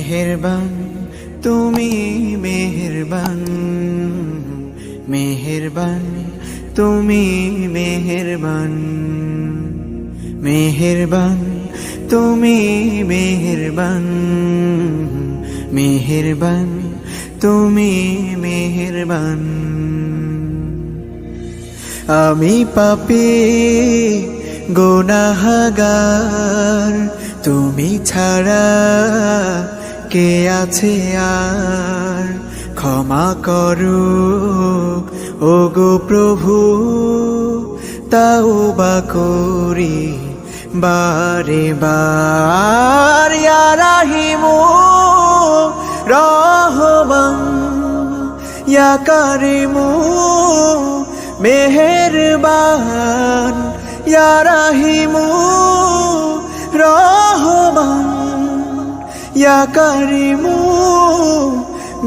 মেহেরবান তুমি মেহেরবান, মেহেরবান তুমি মেহেরবান, মেহেরবান তুমি মেহেরবান, মেহেরবান তুমি মেহেরবান। আমি পাপী গুনাহগার, তুমি ছাড়া কে আছে আর? ক্ষমা করো ওগো প্রভু, তাওবা করি বারে বার। ইয়া রাহিমু রহমান, ইয়া কারিমু মেহেরবান, ইয়া রাহিমু রহমান, ইয়া কারিমু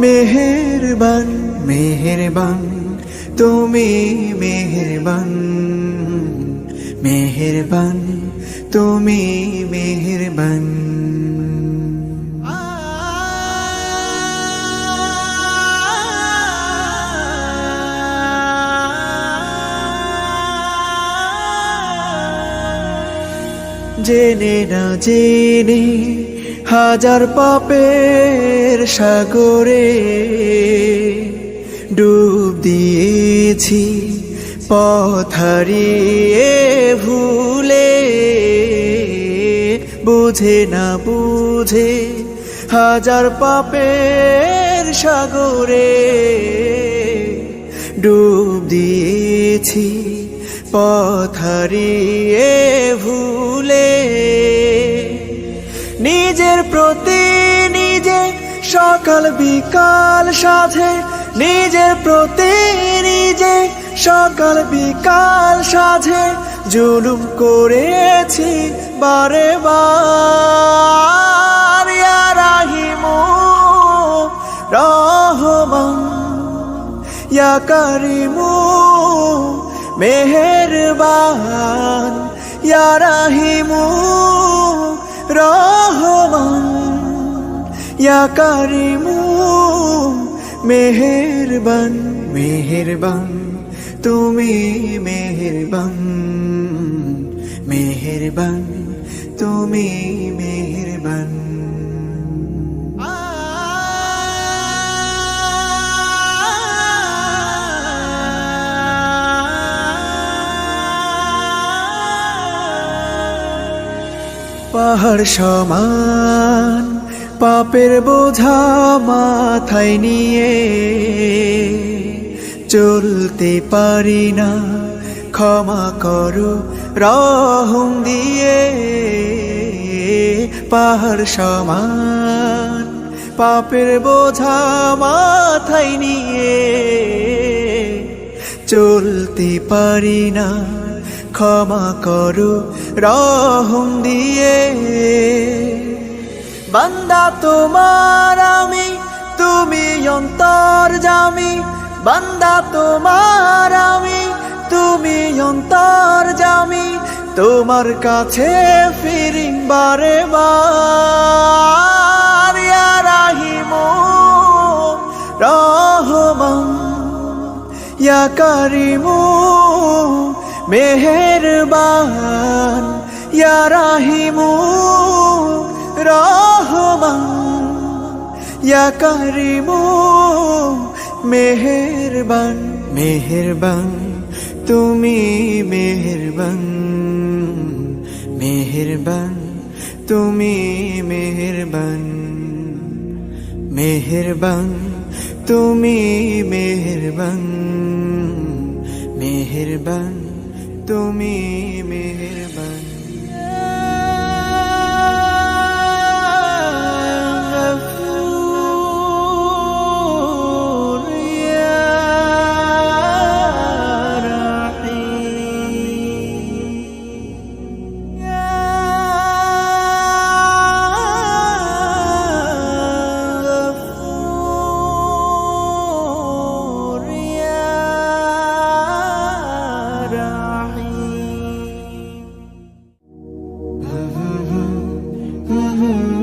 মেহেরবান। মেহেরবান তুমি মেহেরবান, মেহেরবান তুমি মেহেরবান। জেনে না জেনে হাজার পাপের সাগরে ডুব দিয়েছি, পথ হারিয়ে ভুলে। বুঝে না বুঝে হাজার পাপের সাগরে ডুব দিয়েছি, পথ হারিয়ে ভুলে। নিজের প্রতি নিজে সকাল বিকাল সাধে, নিজের প্রতি নিজে সকাল বিকাল সাধে জুলুম করেছি বারে বার। ইয়া রাহিমু রহমান, ইয়া কারিমু মেহেরবান, ইয়া রাহিমু রহমান, ইয়া কারিমু মেহেরবান। মেহেরবান তুমি মেহেরবান, মেহেরবান তুমি মেহেরবান। পাহাড় সমান পাপের বোঝা মাথায় নিয়ে চলতে পারি না, ক্ষমা করো রহম দিয়ে। পাহাড় সমান পাপের বোঝা মাথায় নিয়ে চলতে পারি না, ক্ষমা করো রহম দিয়ে। বান্দা তোমার আমি, তুমি অন্তর্যামী। বান্দা তোমার আমি, তুমি অন্তর্যামী। তোমার কাছে ফিরি বারে বার। ইয়া রাহিমু রহমান, ইয়া কারিমু মেহেরবান, ইয়া রাহিমু রহমান, ইয়া কারিমু মেহেরবান। মেহেরবান তুমি মেহেরবান, মেহেরবান তুমি মেহেরবান, মেহেরবান তুমি মেহেরবান, মেহেরবান তুমি মেহেরবান। Mm-hmm.